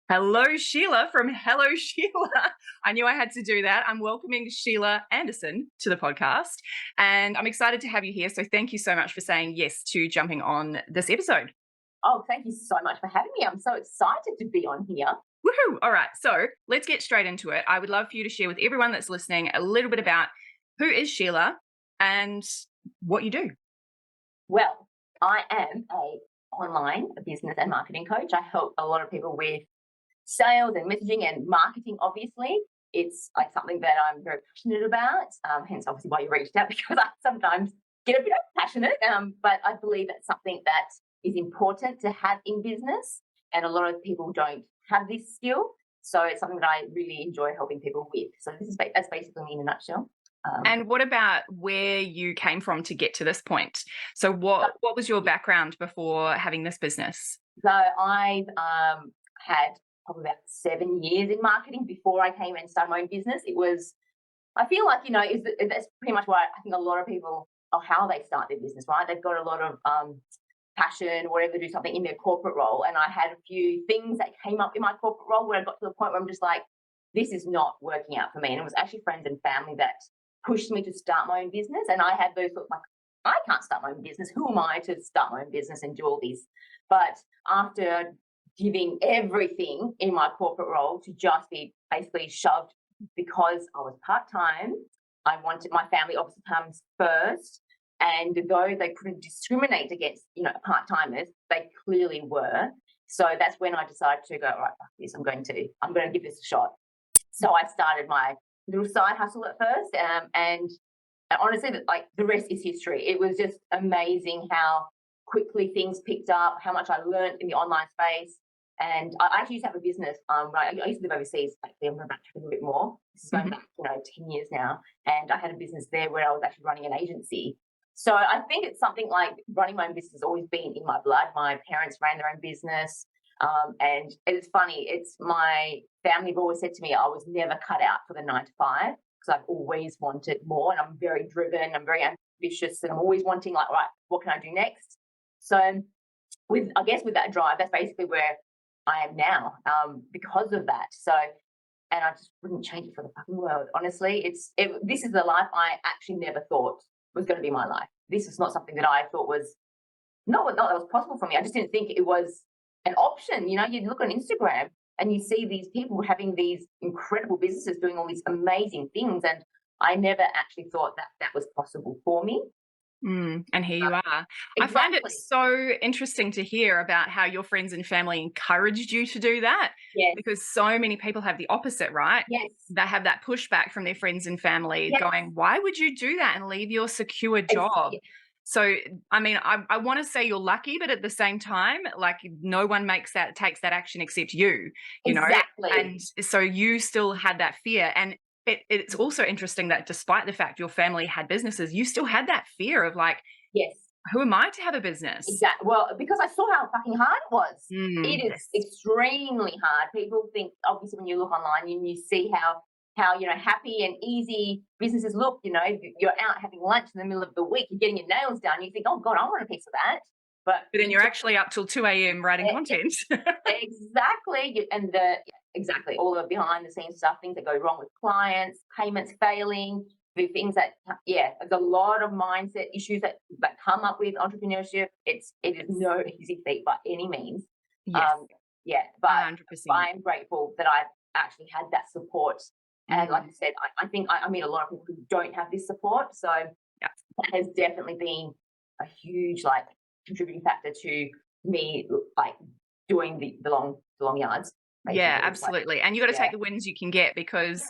Hello, Sheila from Hello, Sheila. I knew I had to do that. I'm welcoming Sheila Anderson to the podcast, and I'm excited to have you here. So thank you so much for saying yes to jumping on this episode. Oh, thank you so much for having me. I'm so excited to be on here. Woohoo! All right, so let's get straight into it. I would love for you to share with everyone that's listening a little bit about who is Sheila and what you do. Well, I am a online business and marketing coach. I help a lot of people with sales and messaging and marketing. Obviously, it's like something that I'm very passionate about. Hence, obviously, why you reached out, because I sometimes get a bit passionate. But I believe that's something that is important to have in business, and a lot of people don't have this skill. So it's something that I really enjoy helping people with. So that's basically me in a nutshell. And what about where you came from to get to this point? So what was your background before having this business? So I've had probably about 7 years in marketing before I came and started my own business. I feel like, that's pretty much why I think a lot of people, or how they start their business, right? They've got a lot of passion, whatever, to do something in their corporate role. And I had a few things that came up in my corporate role where I got to the point where I'm just like, this is not working out for me. And it was actually friends and family that pushed me to start my own business. And I had those sort of like, I can't start my own business. Who am I to start my own business and do all this? But after giving everything in my corporate role to just be basically shoved, because I was part-time, I wanted, my family obviously comes first. And though they couldn't discriminate against, part-timers, they clearly were. So that's when I decided to go, all right, fuck this, I'm going to give this a shot. So I started my little side hustle at first, and honestly, like, the rest is history. It was just amazing how quickly things picked up, how much I learned in the online space. And I actually used to have a business. I used to live overseas. Actually, I'm going back a little bit more. This is going back, 10 years now. And I had a business there where I was actually running an agency. So I think it's something like running my own business has always been in my blood. My parents ran their own business. And it's funny, it's my family have always said to me, I was never cut out for the 9 to 5, because I've always wanted more, and I'm very driven, I'm very ambitious, and I'm always wanting, like, right, what can I do next? So with that drive, that's basically where I am now, because of that. So, and I just wouldn't change it for the fucking world. Honestly, this is the life I actually never thought was going to be my life. This is not something that I thought was not that was possible for me. I just didn't think it was an option. You look on Instagram and you see these people having these incredible businesses doing all these amazing things, and I never actually thought that was possible for me. And here you are. Exactly. I find it so interesting to hear about how your friends and family encouraged you to do that. Yes. Because so many people have the opposite, right? Yes. They have that pushback from their friends and family going, why would you do that and leave your secure job? Yes. So, I mean, I want to say you're lucky, but at the same time, like, no one takes that action except you, Exactly. And so you still had that fear. And it's also interesting that despite the fact your family had businesses, you still had that fear of, like, yes, who am I to have a business? Exactly. Well, because I saw how fucking hard it was. It is Yes. extremely hard. People think, obviously, when you look online and you see how happy and easy businesses look. You're out having lunch in the middle of the week, you're getting your nails done, you think, oh God, I want a piece of that. But then you're actually up till 2 a.m. writing content. Exactly. And exactly, all the behind the scenes stuff, things that go wrong with clients, payments failing, the things that, there's a lot of mindset issues that come up with entrepreneurship. It is no easy feat by any means. Yes. But 100%. I'm grateful that I've actually had that support. And like I said, I think I meet a lot of people who don't have this support. So that has definitely been a huge, contributing factor to me, doing the long yards. Basically. Yeah, absolutely. And you got to take the wins you can get, because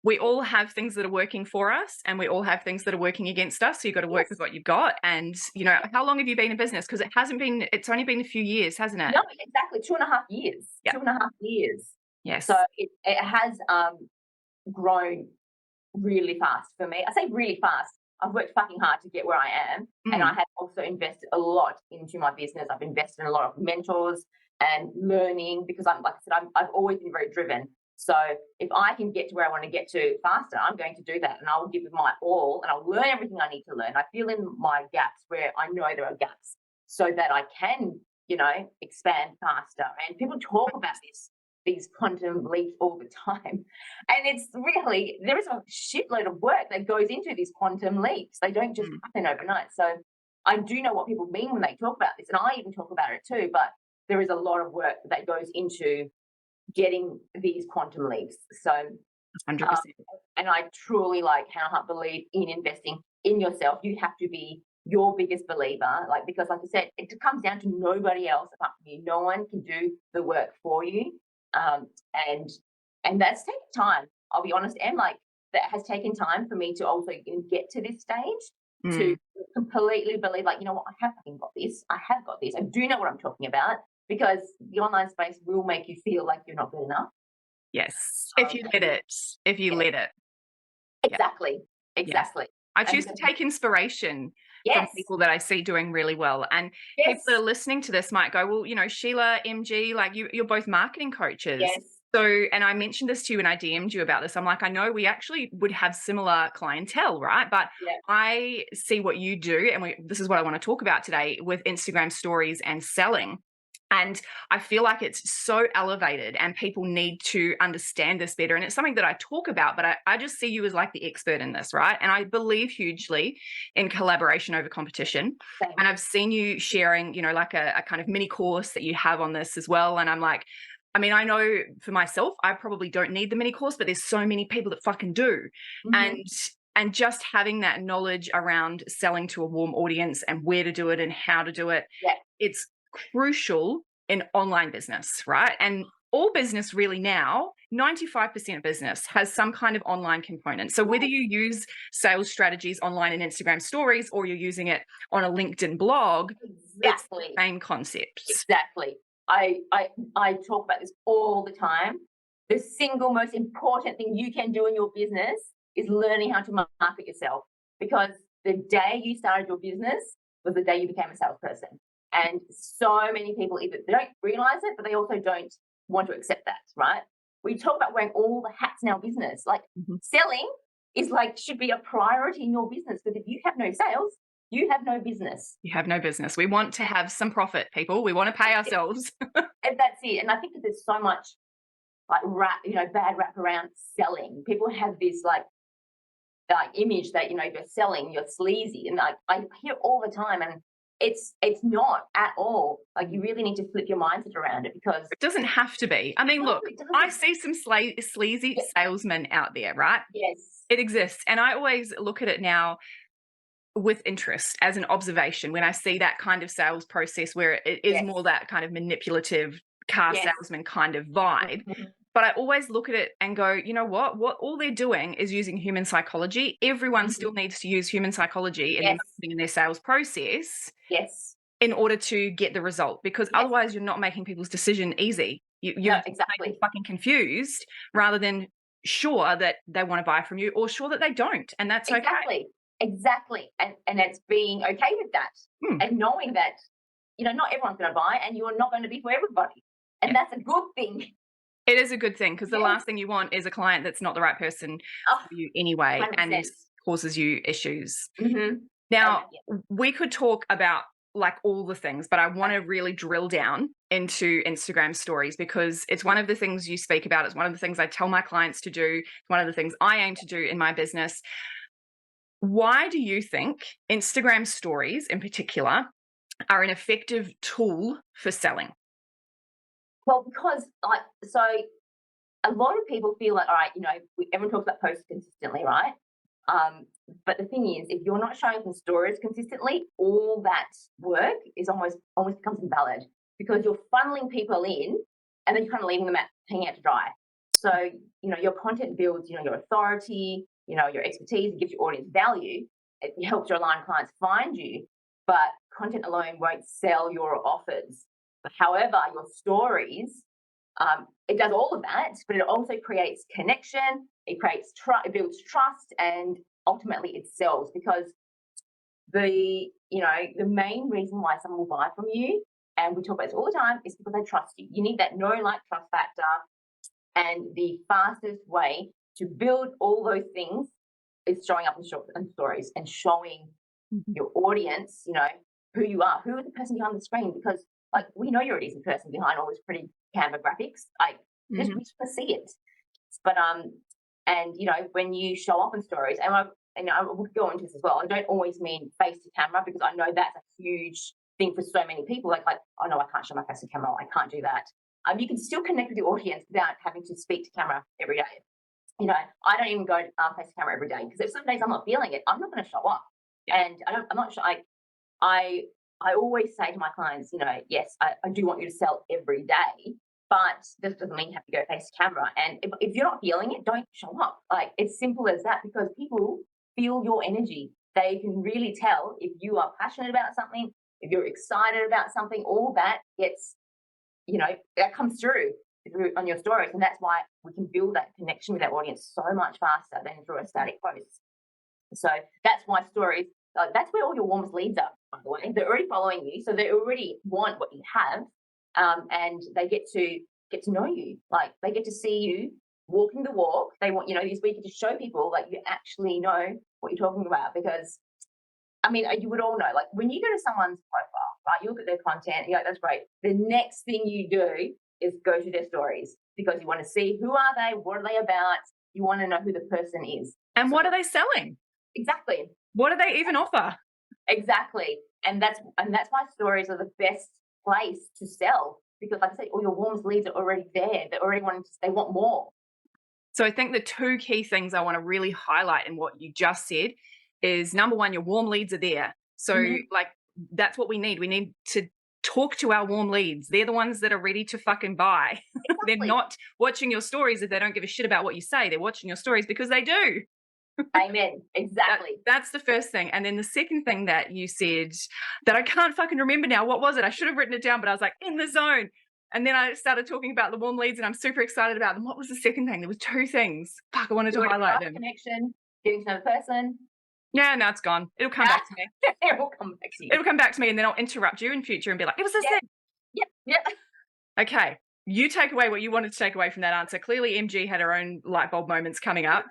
we all have things that are working for us and we all have things that are working against us. So you've got to work with what you've got. And, how long have you been in business? Because it's only been a few years, hasn't it? No, exactly. 2.5 years. Yep. 2.5 years. Yes. So it has grown really fast for me. I say really fast. I've worked fucking hard to get where I am. And I have also invested a lot into my business. I've invested in a lot of mentors and learning, because I've always been very driven. So if I can get to where I want to get to faster, I'm going to do that, and I'll give it my all, and I'll learn everything I need to learn. I fill in my gaps where I know there are gaps so that I can, expand faster. And people talk about these quantum leaps all the time. And it's really, there is a shitload of work that goes into these quantum leaps. They don't just happen overnight. So I do know what people mean when they talk about this, and I even talk about it too, but there is a lot of work that goes into getting these quantum leaps. So 100%. and I truly believe in investing in yourself. You have to be your biggest believer, because like I said, it comes down to nobody else apart from you. No one can do the work for you. And that's taken time. I'll be honest, and that has taken time for me to also get to this stage to completely believe, I have fucking got this. I have got this. I do know what I'm talking about, because the online space will make you feel like you're not good enough. Yes. If you let it. If you let it. Exactly. Yeah. Exactly. Yes. I choose to take inspiration from people that I see doing really well. And people that are listening to this might go, well, Sheila, MG, you're both marketing coaches. Yes. So, and I mentioned this to you when I DM'd you about this. I'm like, I know we actually would have similar clientele, right? But I see what you do. And this is what I want to talk about today with Instagram stories and selling. And I feel like it's so elevated and people need to understand this better. And it's something that I talk about, but I just see you as the expert in this, right? And I believe hugely in collaboration over competition. Same. And I've seen you sharing, a kind of mini course that you have on this as well. And I'm like, I know for myself, I probably don't need the mini course, but there's so many people that fucking do. And just having that knowledge around selling to a warm audience and where to do it and how to do it, it's crucial in online business, right? And all business really now, 95% of business has some kind of online component. So whether you use sales strategies online in Instagram stories or you're using it on a LinkedIn blog, it's the same concepts. Exactly. I talk about this all the time. The single most important thing you can do in your business is learning how to market yourself, because the day you started your business was the day you became a salesperson. And so many people either they don't realize it, but they also don't want to accept that, right? We talk about wearing all the hats in our business. Selling is should be a priority in your business, because if you have no sales, you have no business. You have no business. We want to have some profit, people. We want to pay ourselves. And that's it. And I think that there's so much bad rap around selling. People have this image that if you're selling, you're sleazy, and I hear all the time, and it's not at all. You really need to flip your mindset around it, because it doesn't have to be. Look, I see some sleazy salesmen out there, right? Yes. It exists. And I always look at it now with interest as an observation when I see that kind of sales process where it is more that kind of manipulative car salesman kind of vibe. But I always look at it and go, you know what all they're doing is using human psychology. Everyone still needs to use human psychology in their sales process in order to get the result, because otherwise you're not making people's decision easy. You're making fucking confused rather than sure that they want to buy from you or sure that they don't. And that's okay. Exactly. And it's being okay with that and knowing that, not everyone's going to buy, and you're not going to be for everybody. And that's a good thing. It is a good thing, because the last thing you want is a client that's not the right person for you anyway 100%. And causes you issues. Now, we could talk about all the things, but I want to really drill down into Instagram stories, because it's one of the things you speak about. It's one of the things I tell my clients to do. It's one of the things I aim to do in my business. Why do you think Instagram stories in particular are an effective tool for selling? Well, because so a lot of people feel all right, everyone talks about posts consistently, right? But the thing is, if you're not showing up in stories consistently, all that work is almost becomes invalid, because you're funneling people in and then you're kind of leaving them hanging out to dry. So, your content builds, your authority, your expertise, it gives your audience value. It helps your aligned clients find you, but content alone won't sell your offers. However, your stories, it does all of that, but it also creates connection. It creates trust. It builds trust, and ultimately it sells, because the main reason why someone will buy from you, and we talk about this all the time, is because they trust you. You need that know, like, trust factor. And the fastest way to build all those things is showing up in stories and showing your audience, who you are, who is the person behind the screen, because like we know you're a decent person behind all this pretty Canva graphics. Like we just want to see it. But and when you show up in stories, and I will go into this as well. I don't always mean face to camera, because I know that's a huge thing for so many people. Like, oh no, I can't show my face to camera. I can't do that. You can still connect with your audience without having to speak to camera every day. I don't even go face to camera every day, because if some days I'm not feeling it, I'm not going to show up. And I'm not sure. I always say to my clients, yes, I do want you to sell every day, but this doesn't mean you have to go face to camera. And if you're not feeling it, don't show up. Like, it's simple as that, because people feel your energy. They can really tell if you are passionate about something, if you're excited about something. All that gets, that comes through on your stories. And that's why we can build that connection with our audience so much faster than through a static post. So that's why stories, that's where all your warmest leads are, by the way. They're already following you, so they already want what you have, and they get to know you. Like, they get to see you walking the walk. They want, this week to show people like you actually know what you're talking about. Because, I mean, you would all know, like, when you go to someone's profile, right, you look at their content, you're like, that's great. The next thing you do is go to their stories, because you want to see who are they, what are they about. You want to know who the person is. And what are they selling? Exactly. What do they even offer? Exactly. And that's why stories are the best place to sell, because like I said, all your warmest leads are already there. They want more. So I think the two key things I want to really highlight in what you just said is, number one, your warm leads are there. So like, that's what we need. We need to talk to our warm leads. They're the ones that are ready to fucking buy. Exactly. They're not watching your stories if they don't give a shit about what you say. They're watching your stories because they do. Amen. Exactly. That's the first thing. And then the second thing that you said that I can't fucking remember now. What was it? I should have written it down, but I was like, in the zone. And then I started talking about the warm leads, and I'm super excited about them. What was the second thing? There was two things. Fuck, I wanted to highlight them. Connection, getting to know the person. Yeah, no, it's gone. It'll come back to me. It'll come back to you. It'll come back to me, and then I'll interrupt you in future and be like, it was this thing. Yep. Okay. You take away what you wanted to take away from that answer. Clearly, MG had her own light bulb moments coming up.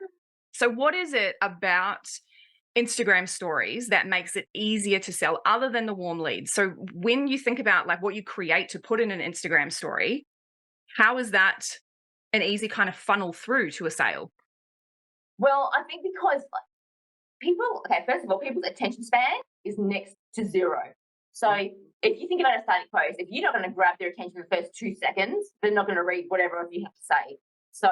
So what is it about Instagram stories that makes it easier to sell, other than the warm leads? So when you think about like what you create to put in an Instagram story, how is that an easy kind of funnel through to a sale? Well, I think because first of all, people's attention span is next to zero. So if you think about a static post, if you're not going to grab their attention in the first 2 seconds, they're not going to read whatever you have to say. So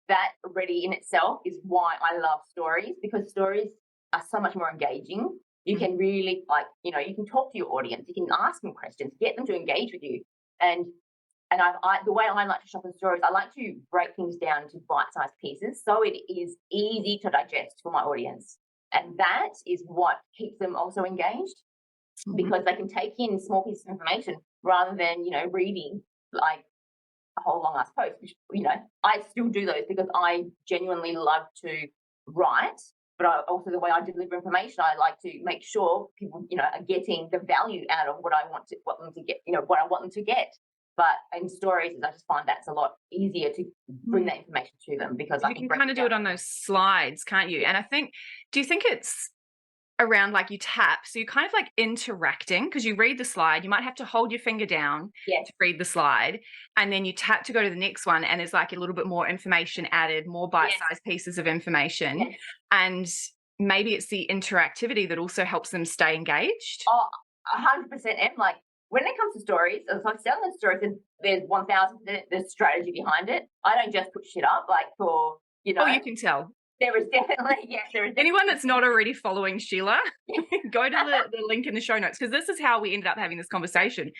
that already in itself is why I love stories, because stories are so much more engaging. You can really you can talk to your audience, you can ask them questions, get them to engage with you. And the way I like to shop in stories, I like to break things down into bite-sized pieces so it is easy to digest for my audience. And that is what keeps them also engaged, because they can take in small pieces of information rather than, reading like a whole long ass post, which, I still do those because I genuinely love to write, but also the way I deliver information, I like to make sure people, are getting the value out of what I want them to get, what I want them to get. But in stories, I just find that's a lot easier to bring that information to them, because you can kind of do it on those slides, can't you? And I think, do you think it's around like you tap, so you're kind of like interacting, because you read the slide, you might have to hold your finger down to read the slide, and then you tap to go to the next one, and there's like a little bit more information added, more bite-sized pieces of information, and maybe it's the interactivity that also helps them stay engaged. 100%. And like, when it comes to stories, if I'm selling stories, there's 1,000% there's strategy behind it. I don't just put shit up like for, Oh, you can tell. There is definitely, Anyone that's not already following Sheila, go to the link in the show notes, because this is how we ended up having this conversation.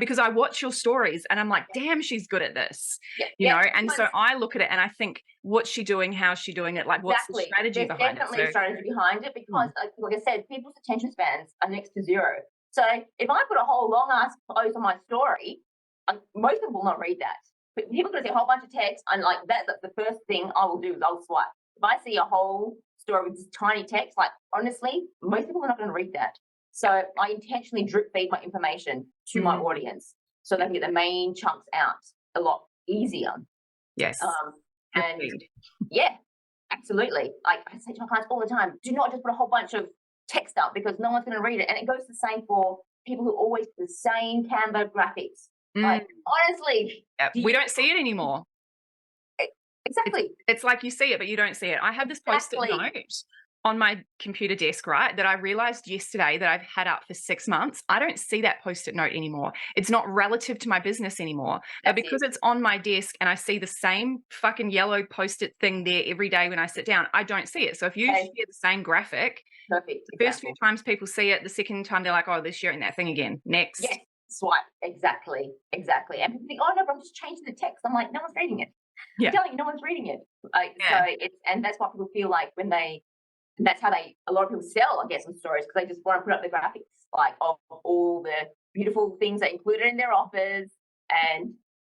Because I watch your stories and I'm like, damn, she's good at this, you know? And so I look at it and I think, what's she doing? How's she doing it? Like, what's the strategy behind it? Definitely strategy behind it, because like I said, people's attention spans are next to zero. So if I put a whole long ass post on my story, most people will not read that. But people are going to see a whole bunch of text, and like that's the first thing I will do is I'll swipe. If I see a whole story with this tiny text, like honestly, most people are not going to read that. So I intentionally drip feed my information to my audience so they can get the main chunks out a lot easier. Yes. And Agreed. yeah, absolutely. Like I say to my clients all the time, do not just put a whole bunch of text up because no one's going to read it. And it goes the same for people who always put the same Canva graphics. Like honestly, Yeah, we don't see it anymore. exactly. It's like you see it, but you don't see it. I have this Post-it note on my computer desk, right, that I realized yesterday that I've had up for 6 months. I don't see that Post-it note anymore. It's not relative to my business anymore. But because it's on my desk and I see the same fucking yellow Post-it thing there every day when I sit down, I don't see it. So if you share the same graphic, perfect. the first few times people see it, the second time they're like, oh, they're sharing that thing again. Next. Yes, swipe. Exactly. And people think, oh no, but I'm just changing the text. I'm like, no one's reading it. Yeah. I'm telling you, no one's reading it. So it's, and that's why people feel like when they, and that's how a lot of people sell, I guess, on stories, because they just want to put up the graphics, like of all the beautiful things that included in their offers. And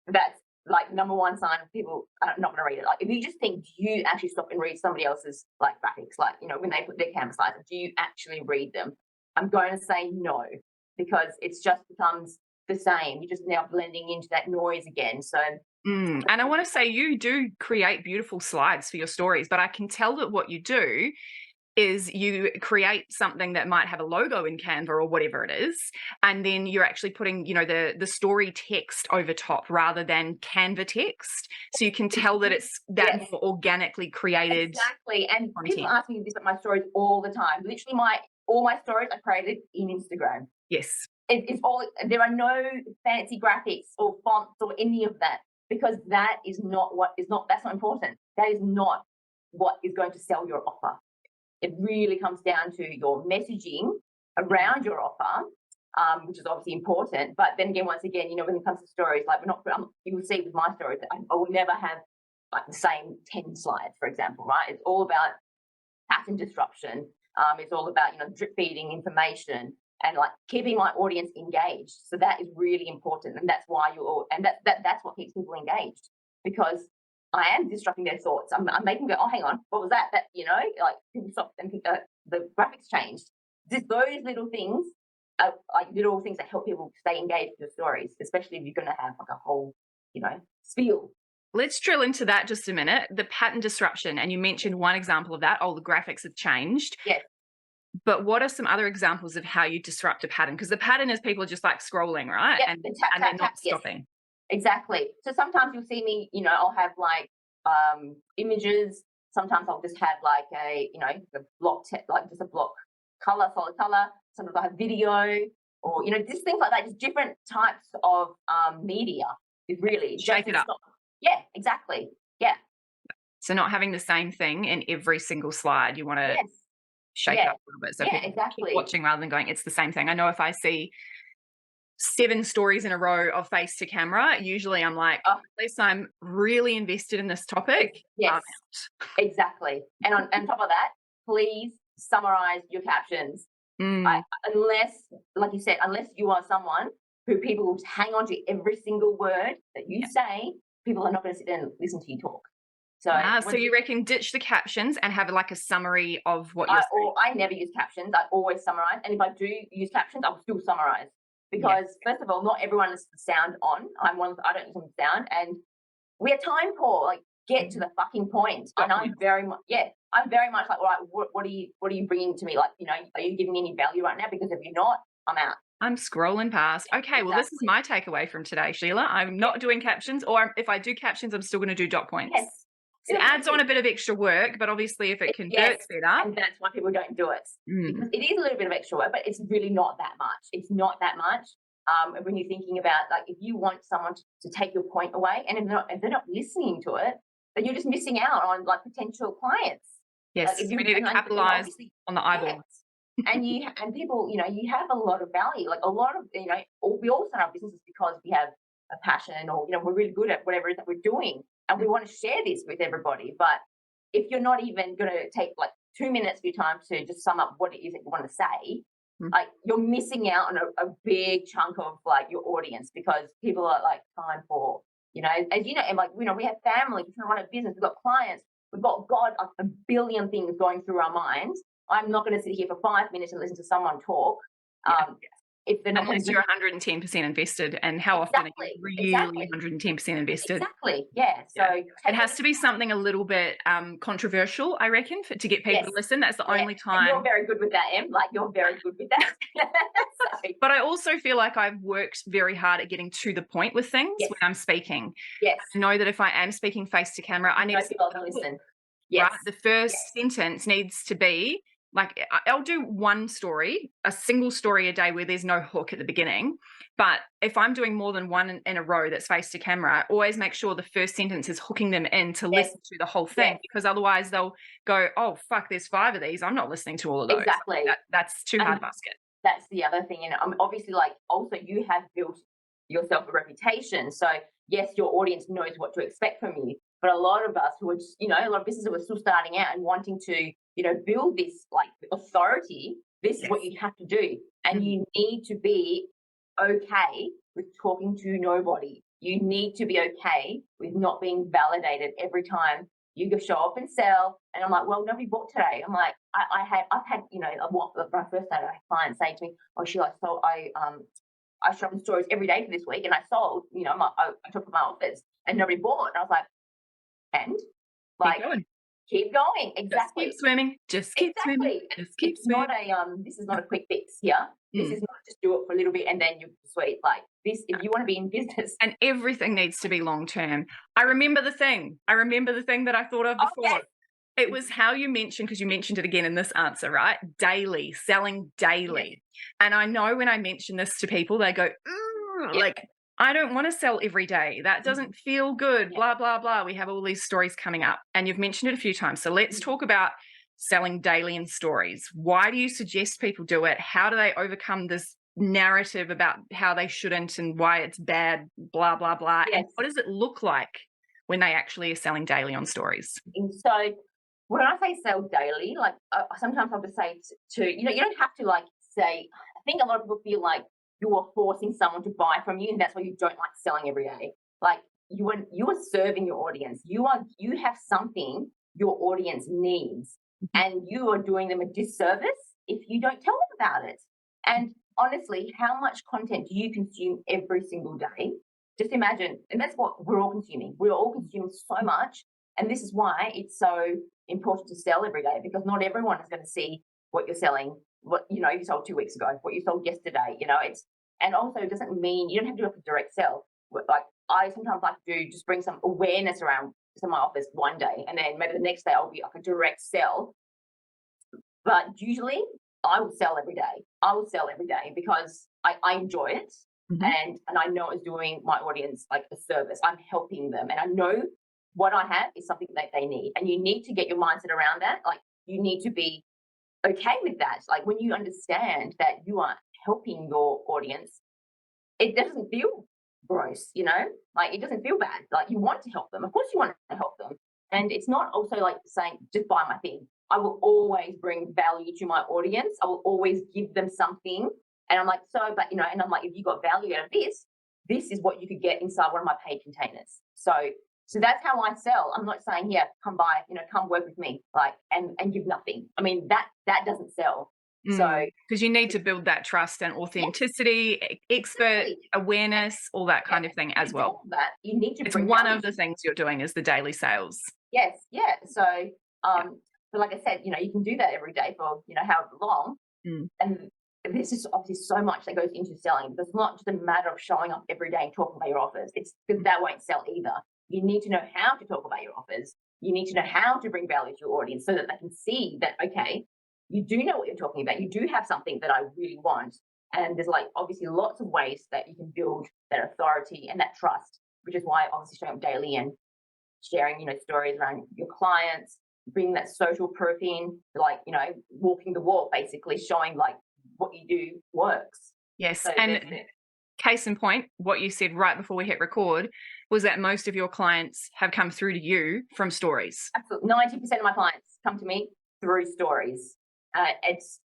that's like number one sign of people are not going to read it. Like if you just think, do you actually stop and read somebody else's like graphics? Like, you know, when they put their Canvas slides, do you actually read them? I'm going to say no, because it's just becomes the same. You're just now blending into that noise again. So and I want to say you do create beautiful slides for your stories, but I can tell that what you do is you create something that might have a logo in Canva or whatever it is, and then you're actually putting, you know, the story text over top rather than Canva text, so you can tell that it's that more organically created. Exactly. And content. people ask me this about my stories all the time. Literally, all my stories are created in Instagram. Yes, it's all. There are no fancy graphics or fonts or any of that, because that is not what is not. That's not important. That is not what is going to sell your offer. It really comes down to your messaging around your offer, which is obviously important. But then again, once again, you know, when it comes to stories, like you will see with my stories that I will never have like the same 10 slides, for example, right? It's all about pattern disruption. It's all about, you know, drip feeding information and like keeping my audience engaged. So that is really important, and that's why that's what keeps people engaged, because I am disrupting their thoughts. I'm making them go, oh, hang on, what was that? That, you know, like people stop and think the graphics changed. Just those little things are like little things that help people stay engaged with your stories, especially if you're going to have like a whole, you know, spiel. let's drill into that just a minute. The pattern disruption, and you mentioned one example of that. Oh, the graphics have changed. Yes. But what are some other examples of how you disrupt a pattern? Because the pattern is people just like scrolling, right? Yep, And tap, they're tap, not tap, yes. stopping. Exactly. So sometimes you'll see me, you know, I'll have like images. Sometimes I'll just have like a, you know, like just a block color, solid color. Sometimes I have video, or, you know, just things like that. Just different types of media. It really Shake it up. Yeah, exactly. Yeah. So not having the same thing in every single slide. You want to shake it up a little bit. So people keep watching rather than going, it's the same thing. I know if I see 7 stories in a row of face to camera, usually I'm like, oh, at least I'm really invested in this topic. Yes, exactly. And on top of that, please summarize your captions. Unless, like you said, unless you are someone who people will hang on to every single word that you say, people are not going to sit there and listen to you talk. So, so you reckon ditch the captions and have like a summary of what you're saying? I never use captions. I always summarize. And if I do use captions, I'll still summarize. Because first of all, not everyone is sound on. I don't use sound. And we are time poor. Like, get to the fucking point. And I'm very much, I'm very much like, all right, what are you bringing to me? Like, you know, are you giving me any value right now? Because if you're not, I'm out. I'm scrolling past. Okay, well, this is my takeaway from today, Sheila. I'm not doing captions, or if I do captions, I'm still going to do dot points. Yes. It adds on a bit of extra work, but obviously if it converts better. And that's why people don't do it. Because it is a little bit of extra work, but it's really not that much. It's not that much. When you're thinking about, like, if you want someone to take your point away, and if they're not listening to it, then you're just missing out on like potential clients. Yes, like, we need to capitalize on the eyeballs. And people, you know, you have a lot of value. Like a lot of, you know, we all start our businesses because we have a passion, or, you know, we're really good at whatever it is that we're doing, and we want to share this with everybody. But if you're not even going to take like 2 minutes of your time to just sum up what it is that you want to say, like, you're missing out on a big chunk of like your audience, because people are like time poor, you know, as you know, and like, you know, we have families, we're trying to run a business, we've got clients, we've got a billion things going through our minds. I'm not going to sit here for 5 minutes and listen to someone talk. if they're not going Unless to you're 110% invested, and how often are you really 110% invested? Exactly. Yeah. So It has to be something a little bit controversial, I reckon, to get people to listen. That's the only time. And you're very good with that, Em. Like, you're very good with that. But I also feel like I've worked very hard at getting to the point with things when I'm speaking. Yes. I know that if I am speaking face to camera, I need to listen. Yes. Right? The first sentence needs to be like, I'll do one story, a single story a day where there's no hook at the beginning. But if I'm doing more than one in a row that's face to camera, I always make sure the first sentence is hooking them in to listen to the whole thing, because otherwise they'll go, oh, fuck, there's 5 of these. I'm not listening to all of those. Exactly. That's too hard basket. That's the other thing. And obviously, like, also you have built yourself a reputation. So yes, your audience knows what to expect from you. But a lot of us who are just, a lot of businesses who are still starting out and wanting to, build this like authority, this is what you have to do. And you need to be okay with talking to nobody. You need to be okay with not being validated every time you go show up and sell. And I'm like, well, nobody bought today. I'm like, I've had, my first day, I had clients say to me, oh, Sheila, I shop in stores every day for this week, and I sold, I took my offers and nobody bought. And I was like, and like, keep going. Exactly. Just keep swimming. Just keep swimming. Just keep swimming. This is not a quick fix here. This is not just do it for a little bit and then you're sweet. Like this, if you want to be in business. And everything needs to be long term. I remember the thing that I thought of before. Okay. It was how you mentioned, because you mentioned it again in this answer, right? Daily, selling daily. Yeah. And I know when I mention this to people, they go, like, I don't want to sell every day. That doesn't feel good, blah, blah, blah. We have all these stories coming up, and you've mentioned it a few times. So let's talk about selling daily in stories. Why do you suggest people do it? How do they overcome this narrative about how they shouldn't and why it's bad, blah, blah, blah? Yes. And what does it look like when they actually are selling daily on stories? So when I say sell daily, like sometimes I'll just say to, you don't have to like say, I think a lot of people feel like you are forcing someone to buy from you, and that's why you don't like selling every day. Like you are serving your audience. You have something your audience needs, and you are doing them a disservice if you don't tell them about it. And honestly, how much content do you consume every single day? Just imagine, and that's what we're all consuming. We're all consuming so much, and this is why it's so important to sell every day, because not everyone is going to see what you're selling, what you sold 2 weeks ago, what you sold yesterday. And also it doesn't mean you don't have to do a direct sell. Like I sometimes like to just bring some awareness around to my office one day, and then maybe the next day I'll be like a direct sell. But usually I will sell every day. I will sell every day because I enjoy it, and I know it's doing my audience like a service. I'm helping them, and I know what I have is something that they need. And you need to get your mindset around that. Like you need to be okay with that. Like when you understand that you are helping your audience, it doesn't feel gross, like it doesn't feel bad. Like you want to help them. Of course you want to help them. And it's not also like saying, just buy my thing. I will always bring value to my audience. I will always give them something. And I'm like, and I'm like, if you got value out of this is what you could get inside one of my paid containers. So that's how I sell. I'm not saying, here, come buy, come work with me, like, and give nothing. I mean, that doesn't sell. So because you need to build that trust and authenticity, expert awareness, all that kind of thing as well. That you need to. It's one of the things you're doing is the daily sales. Yes, yeah. So, but like I said, you can do that every day for however long, and there's just obviously so much that goes into selling. It's not just a matter of showing up every day and talking about your offers. It's because that won't sell either. You need to know how to talk about your offers. You need to know how to bring value to your audience so that they can see that, okay, you do know what you're talking about. You do have something that I really want. And there's like obviously lots of ways that you can build that authority and that trust, which is why obviously showing up daily and sharing, stories around your clients, bringing that social proof in, like, walking the walk, basically showing like what you do works. Yes. So and case in point, what you said right before we hit record was that most of your clients have come through to you from stories. Absolutely. 90% of my clients come to me through stories. It's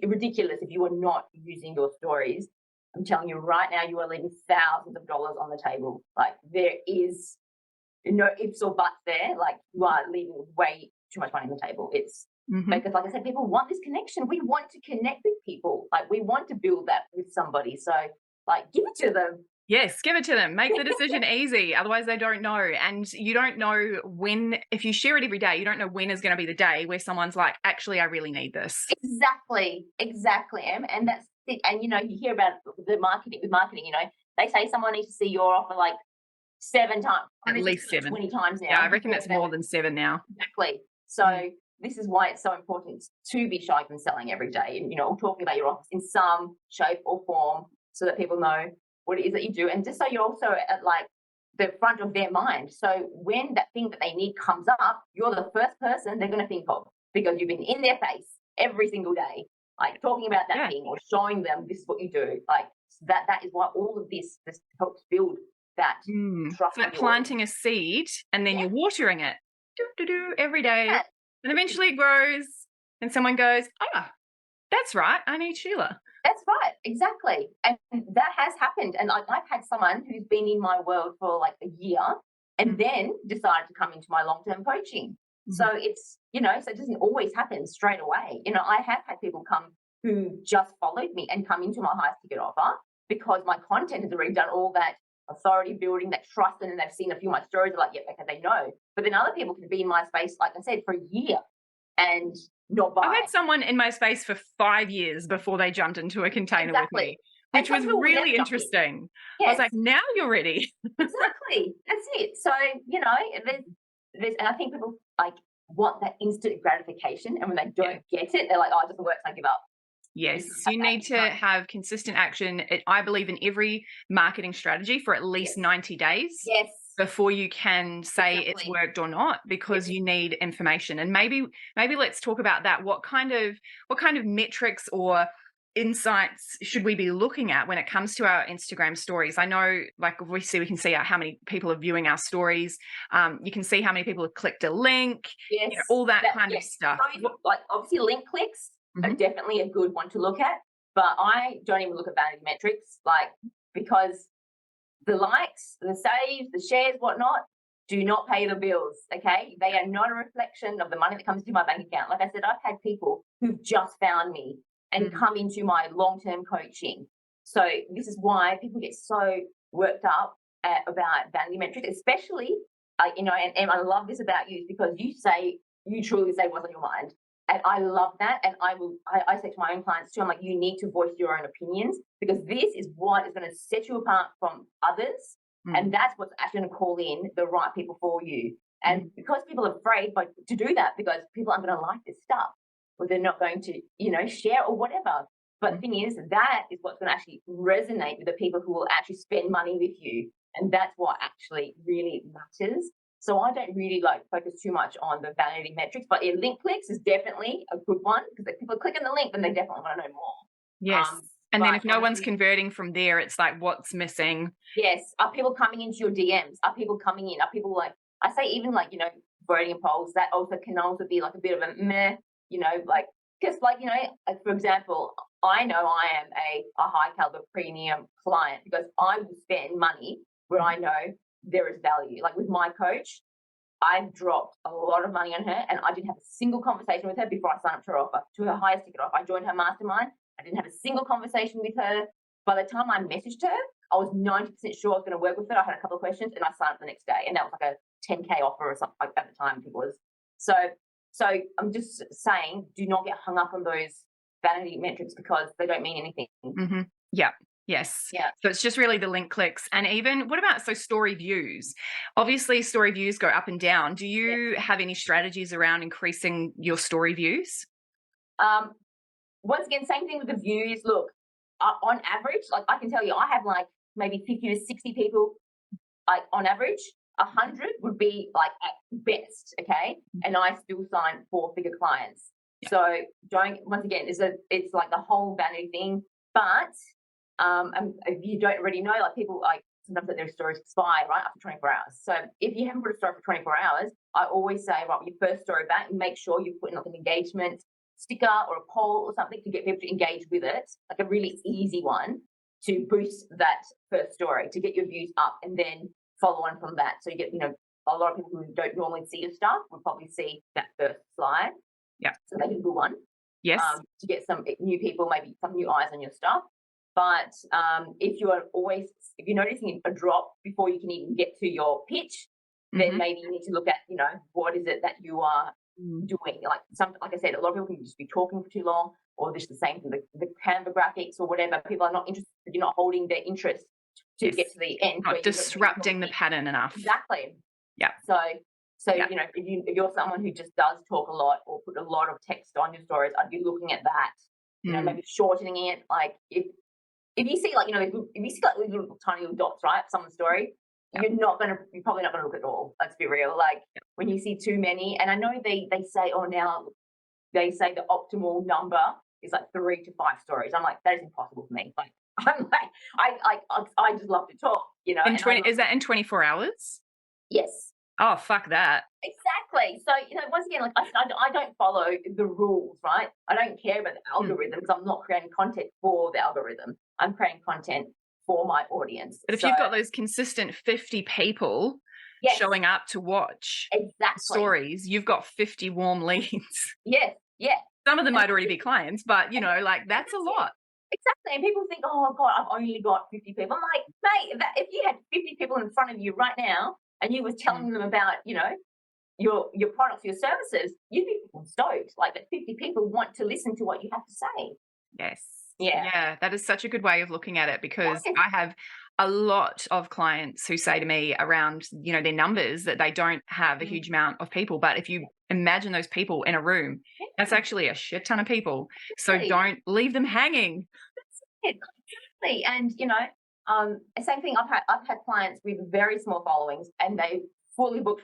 ridiculous if you are not using your stories. I'm telling you right now, you are leaving thousands of dollars on the table. Like there is no ifs or buts there. Like you are leaving way too much money on the table. It's Mhm. because, like I said, people want this connection. We want to connect with people. Like, we want to build that with somebody. So, like, give it to them. Yes, give it to them. Make the decision easy. Otherwise, they don't know. And you don't know when, if you share it every day, you don't know when is going to be the day where someone's like, actually, I really need this. Exactly. And that's it. And, you hear about the marketing with marketing, they say someone needs to see your offer like 7 times. At Honestly, least 7. 20 times now. Yeah, I reckon before it's they- more than 7 now. Exactly. So this is why it's so important to be showing and selling every day, and talking about your offers in some shape or form, so that people know what it is that you do, and just so you're also at like the front of their mind. So when that thing that they need comes up, you're the first person they're going to think of, because you've been in their face every single day, like talking about that thing or showing them this is what you do. Like that is why all of this helps build that trust. It's like planting a seed and then you're watering it every day. Yeah. And eventually it grows and someone goes, that's right, I need Sheila. That's right, exactly. And that has happened. And I've had someone who's been in my world for like a year and then decided to come into my long-term coaching. So it's, so it doesn't always happen straight away. I have had people come who just followed me and come into my highest ticket offer because my content has already done all that authority building, that trust, and then they've seen a few of my stories. They're like, yeah, okay, they know. But then other people could be in my space, like I said, for a year and not buy. I've had someone in my space for 5 years before they jumped into a container with me, which was really interesting. Yes. I was like, now you're ready. Exactly. That's it. So, there's, and I think people like want that instant gratification. And when they don't get it, they're like, oh, it doesn't work, so I give up. Yes, you need to have consistent action. I believe in every marketing strategy for at least 90 days. Yes. Before you can say it's worked or not, because you need information. And maybe let's talk about that. What kind of metrics or insights should we be looking at when it comes to our Instagram stories? I know, like, obviously we can see how many people are viewing our stories. You can see how many people have clicked a link, all that kind of stuff. So, like, obviously link clicks are definitely a good one to look at, but I don't even look at vanity metrics, like, because the likes, the saves, the shares, whatnot, do not pay the bills, okay? They are not a reflection of the money that comes into my bank account. Like I said, I've had people who've just found me and come into my long-term coaching. So this is why people get so worked up about vanity metrics, especially, and I love this about you, because you truly say what's on your mind. And I love that. And I say to my own clients too, I'm like, you need to voice your own opinions, because this is what is going to set you apart from others. And that's what's actually going to call in the right people for you. And because people are afraid to do that, because people aren't going to like this stuff, or they're not going to, share or whatever. But the thing is, that is what's going to actually resonate with the people who will actually spend money with you. And that's what actually really matters. So I don't really focus too much on the vanity metrics, but link clicks is definitely a good one, because if people click on the link, then they definitely want to know more. Yes. And then if no one's converting from there, it's like, what's missing? Yes. Are people coming into your DMs? Are people coming in? Are people I say even voting in polls, that also can also be like a bit of a meh, because for example, I know I am a high caliber premium client because I will spend money where I know there is value. Like with my coach, I dropped a lot of money on her, and I didn't have a single conversation with her before I signed up to her offer, to her highest ticket offer. I joined her mastermind. I didn't have a single conversation with her. By the time I messaged her, I was 90% sure I was going to work with her. I had a couple of questions, and I signed up the next day, and that was like a 10K offer or something at the time, I think it was. So I'm just saying, do not get hung up on those vanity metrics, because they don't mean anything. Yeah. Yes. Yeah. So it's just really the link clicks. And even what about story views? Obviously story views go up and down. Do you have any strategies around increasing your story views? Once again, same thing with the views. Look, on average, I can tell you, I have maybe 50 to 60 people, on average. 100 would be at best, okay? And I still sign 4-figure clients. Yeah. So once again, it's like the whole vanity thing. But if you don't already know, people sometimes their stories expire right after 24 hours. So if you haven't put a story for 24 hours, I always say, right, your first story back, make sure you put in an engagement sticker or a poll or something to get people to engage with it, like a really easy one to boost that first story, to get your views up, and then follow on from that. So you get, a lot of people who don't normally see your stuff will probably see that first slide. Yeah. So make it a good one. Yes. To get some new people, maybe some new eyes on your stuff. But if you're noticing a drop before you can even get to your pitch, then maybe you need to look at, what is it that you are doing? Like I said, a lot of people can just be talking for too long, or just the same thing, the Canva graphics or whatever. People are not interested. You're not holding their interest to get to the end. Not disrupting the pattern enough. Exactly. Yeah. So Yeah. if you're someone who just does talk a lot or put a lot of text on your stories, I'd be looking at that. Maybe shortening it. Like if you see if you see like little tiny little dots, right, someone's story, you're probably not gonna look at it all. Let's be real. Like when you see too many, and I know they say, now they say the optimal number is like 3 to 5 stories. I'm like, that is impossible for me. Like I just love to talk, Is that in 24 hours? Yes. Oh, fuck that. Exactly. So, once again, like I don't follow the rules, right? I don't care about the algorithm because I'm not creating content for the algorithm. I'm creating content for my audience. But if you've got those consistent 50 people showing up to watch stories, you've got 50 warm leads. Yes. Yeah. Some of them might already be clients, but that's a lot. Exactly. And people think, oh God, I've only got 50 people. I'm like, mate, if you had 50 people in front of you right now and you was telling them about, your products, your services, you'd be stoked. Like that 50 people want to listen to what you have to say. Yes. Yeah. Yeah. That is such a good way of looking at it, because I have a lot of clients who say to me around, their numbers, that they don't have a huge amount of people. But if you imagine those people in a room, that's actually a shit ton of people. So don't leave them hanging. Exactly. And, same thing. I've had clients with very small followings and they fully booked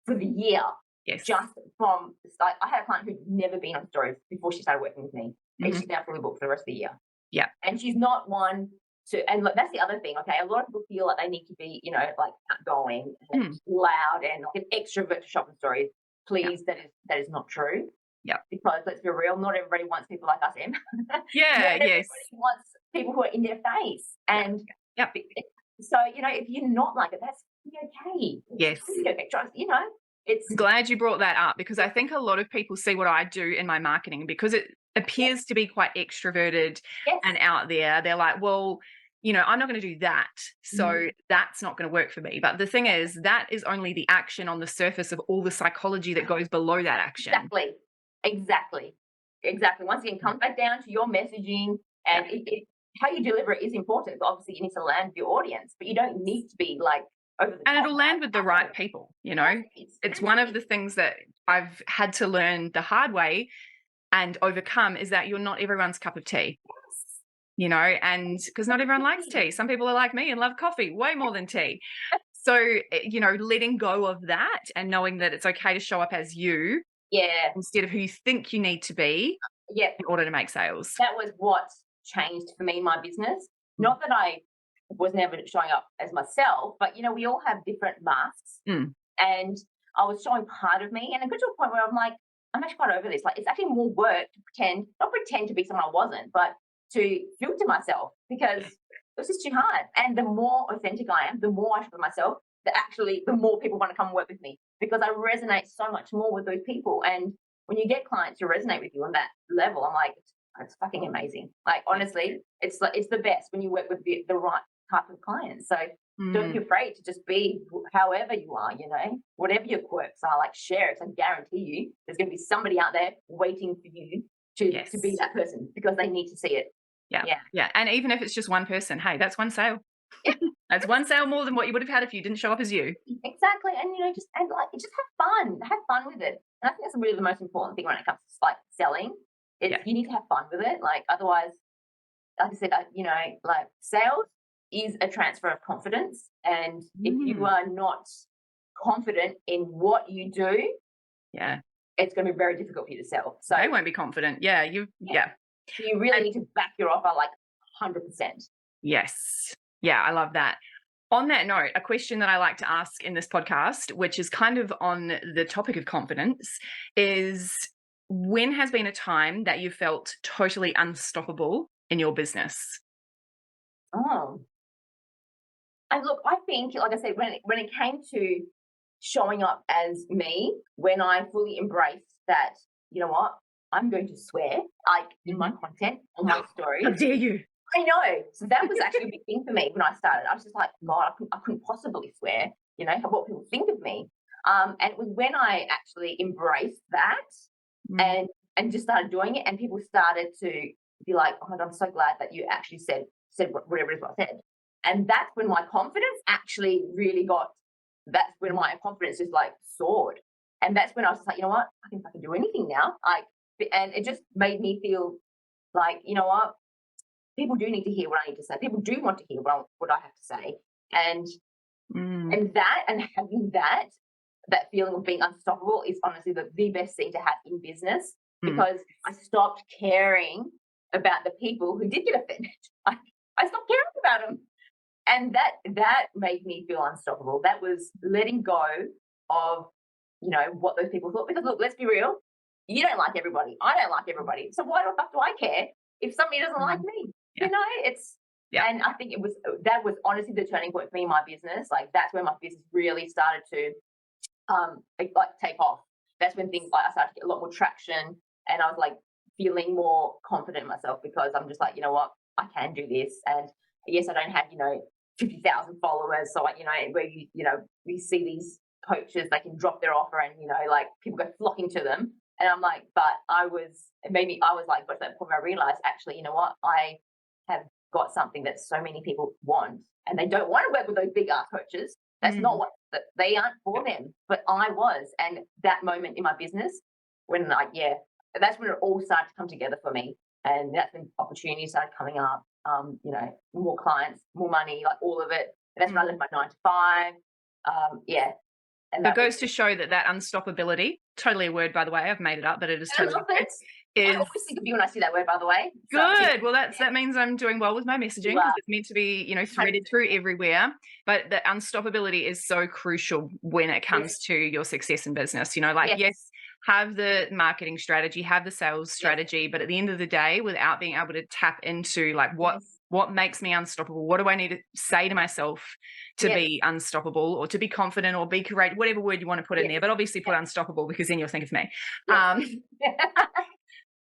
for the year. Yes. Just from the start. I had a client who'd never been on stories before she started working with me, and she's now fully booked for the rest of the year. Yeah. And she's not one to, and look, that's the other thing. Okay, a lot of people feel like they need to be, like outgoing, and loud, and like an extrovert to shopping stories. Please, that is not true. Yeah. Because let's be real, not everybody wants people like us, Em. Yeah. Everybody wants people who are in their face, and so if you're not like it, that's okay. Yes. It's. I'm glad you brought that up, because I think a lot of people see what I do in my marketing, because it appears to be quite extroverted and out there. They're like, well, I'm not going to do that. So that's not going to work for me. But the thing is, that is only the action on the surface of all the psychology that goes below that action. Exactly. Once again, comes back down to your messaging, and how you deliver it is important. Obviously, you need to land with your audience, but you don't need to be like over the top. And it'll land with the right people, It's one of the things that I've had to learn the hard way and overcome, is that you're not everyone's cup of tea. And because not everyone likes tea. Some people are like me and love coffee way more than tea. So, letting go of that and knowing that it's okay to show up as you, instead of who you think you need to be, in order to make sales. That was what changed for me in my business. Not that I was never showing up as myself, but we all have different masks, and I was showing part of me, and it got to a point where I'm like, I'm actually quite over this. Like, it's actually more work to not pretend to be someone I wasn't, but to filter myself, because it was just too hard. And the more authentic I am, the more I show myself, the more people want to come and work with me, because I resonate so much more with those people. And when you get clients who resonate with you on that level, I'm like, it's fucking amazing. Like, honestly, it's the best when you work with the right type of clients. So don't be afraid to just be however you are, whatever your quirks are, like share it. I guarantee you there's going to be somebody out there waiting for you to be that person, because they need to see it. Yeah. And even if it's just one person, hey, that's one sale. That's one sale more than what you would have had if you didn't show up as you. Exactly. And just have fun with it. And I think that's really the most important thing when it comes to like selling. You need to have fun with it. Like, otherwise, like I said, like sales is a transfer of confidence, and if you are not confident in what you do, it's going to be very difficult for you to sell. So they won't be confident. You really need to back your offer like 100%. Yes. Yeah, I love that. On that note, a question that I like to ask in this podcast, which is kind of on the topic of confidence, is when has been a time that you felt totally unstoppable in your business? Oh. And look, I think, like I said, when it came to showing up as me, when I fully embraced that, you know what, I'm going to swear like in my content on my stories. How dare you? I know. So that was actually a big thing for me when I started. I was just like, God, I couldn't possibly swear, you know, what people think of me. And it was when I actually embraced that and just started doing it, and people started to be like, oh my God, I'm so glad that you actually said whatever it is I said. And that's when my confidence actually really that's when my confidence just like soared. And that's when I was just like, you know what, I think I can do anything now. And it just made me feel like, you know what, people do need to hear what I need to say. People do want to hear what I have to say. And having that feeling of being unstoppable is honestly the best thing to have in business, because I stopped caring about the people who did get offended. I stopped caring about them. And that made me feel unstoppable. That was letting go of, you know, what those people thought. Because look, let's be real. You don't like everybody. I don't like everybody. So why the fuck do I care if somebody doesn't like me? Yeah. You know, and I think that was honestly the turning point for me in my business. Like that's when my business really started to like take off. That's when things like I started to get a lot more traction, and I was like feeling more confident in myself, because I'm just like, you know what, I can do this. And yes, I don't have, you know, 50,000 followers. So, you know, where you know, we see these coaches, they can drop their offer and, you know, like people go flocking to them. And I'm like, but I was like, got to that point where I realized actually, you know what, I have got something that so many people want, and they don't want to work with those big ass coaches. That's not what they aren't for them, but I was. And that moment in my business when that's when it all started to come together for me. And that's when opportunities started coming up, you know, more clients, more money, like all of it. And that's when I left my 9 to 5. And that goes to show that unstoppability, totally a word, by the way, I've made it up, but it is totally I always think of you when I see that word, by the way. Good. Well, that means I'm doing well with my messaging, because it's meant to be, you know, threaded through everywhere. But the unstoppability is so crucial when it comes to your success in business. You know, like, yes, have the marketing strategy, have the sales strategy, but at the end of the day, without being able to tap into like what makes me unstoppable, what do I need to say to myself to be unstoppable, or to be confident, or be courageous, whatever word you want to put in there, but obviously put unstoppable, because then you'll think of me.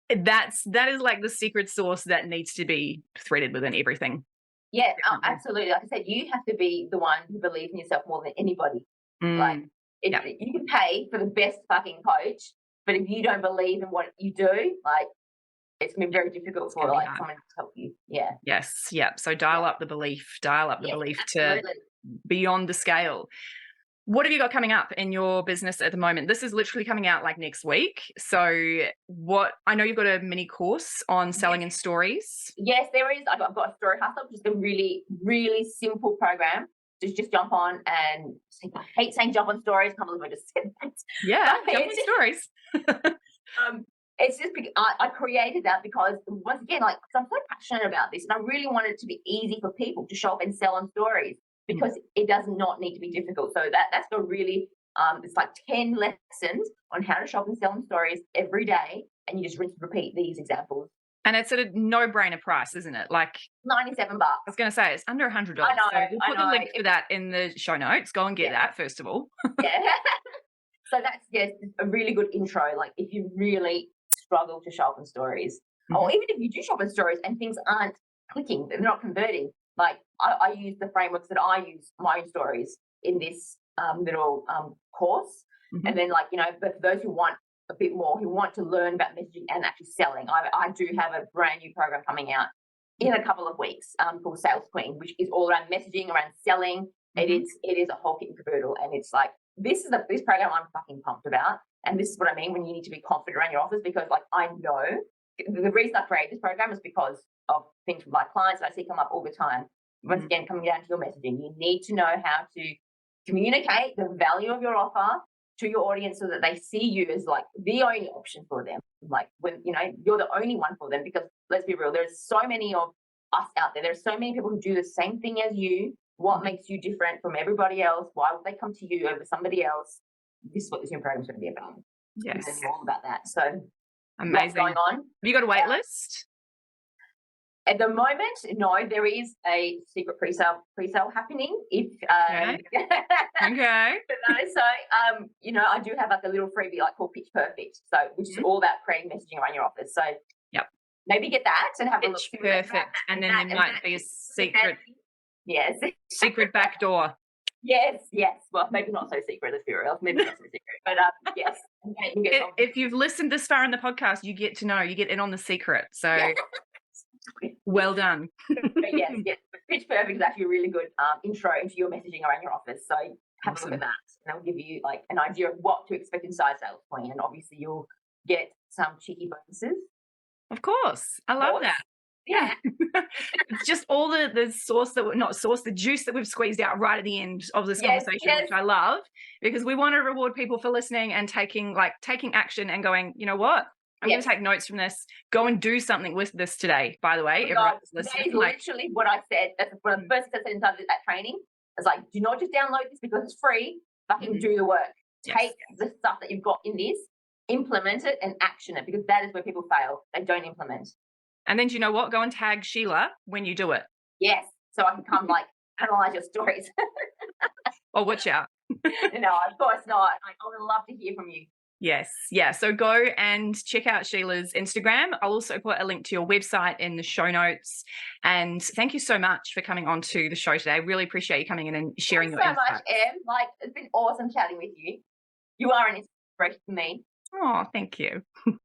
That is like the secret sauce that needs to be threaded within everything. Yeah, absolutely. Like I said, you have to be the one who believes in yourself more than anybody. Like you can pay for the best fucking coach, but if you don't believe in what you do, like it's going to be very difficult for like someone to help you. Yeah. Yes. Yeah. So dial up the belief. Dial up the belief to beyond the scale. What have you got coming up in your business at the moment? This is literally coming out like next week. So I know you've got a mini course on selling in stories. Yes, there is. I've got a story hustle, which is a really, really simple program. Just jump on and I hate saying jump on stories. Can't believe I just said that. Yeah, jump on stories. It's just I created that because once again, like, cause I'm so passionate about this, and I really want it to be easy for people to show up and sell on stories, because it does not need to be difficult. So that's got really it's like 10 lessons on how to shop and sell on stories every day, and you just rinse and repeat these examples. And it's at a no-brainer price, isn't it? Like $97. I was going to say it's under $100. I know. So we'll put the link for that in the show notes. Go and get that first of all. Yeah. So that's a really good intro. Like if you really struggle to shop on stories, or even if you do shop on stories and things aren't clicking, they're not converting. Like I use the frameworks that I use my own stories in this little course, and then like, you know, but for those who want a bit more, who want to learn about messaging and actually selling, I do have a brand new program coming out in a couple of weeks called Sales Queen, which is all around messaging, around selling. It is a whole kit and caboodle, and it's like this program I'm fucking pumped about, and this is what I mean when you need to be confident around your offers, because like I know the reason I create this program is because of things with my clients that I see come up all the time. Once again, coming down to your messaging, you need to know how to communicate the value of your offer to your audience so that they see you as like the only option for them. Like when, you know, you're the only one for them, because let's be real, there's so many of us out there. There's so many people who do the same thing as you. What makes you different from everybody else? Why would they come to you over somebody else? This is what this new program is going to be about. Yes. It's all about that. So amazing. What's going on? Have you got a wait list? At the moment, no, there is a secret pre-sale happening. If Okay. so, I do have like a little freebie like called Pitch Perfect, so which is all about creating messaging around your office. So Yep. maybe get that and have a look. Pitch Perfect, and then there might be a secret Yes. secret back door. Yes. Well, maybe not so secret, let's be real. Maybe not so secret, but yes. If you've listened this far in the podcast, you get to know, you get in on the secret. So well done. But yes, Pitch Perfect is actually a really good intro into your messaging around your office. So have a look at that, and that will give you like an idea of what to expect inside sales point, and obviously you'll get some cheeky bonuses. Of course, I love that. Yeah. It's just all the juice that we've squeezed out right at the end of this conversation, which I love, because we want to reward people for listening and taking action and going, you know what? I'm going to take notes from this. Go and do something with this today, by the way. That is literally what I said. That's one of the first things I said inside that training. It's like, do not just download this because it's free. Fucking do the work. Take the stuff that you've got in this, implement it and action it, because that is where people fail. They don't implement. And then do you know what? Go and tag Sheila when you do it. Yes. So I can come analyze your stories. Oh, watch out. No, of course not. I would love to hear from you. Yes. Yeah. So go and check out Sheila's Instagram. I'll also put a link to your website in the show notes. And thank you so much for coming on to the show today. I really appreciate you coming in and sharing your insights. Thanks so much, Em. It's been awesome chatting with you. You are an inspiration for me. Oh, thank you.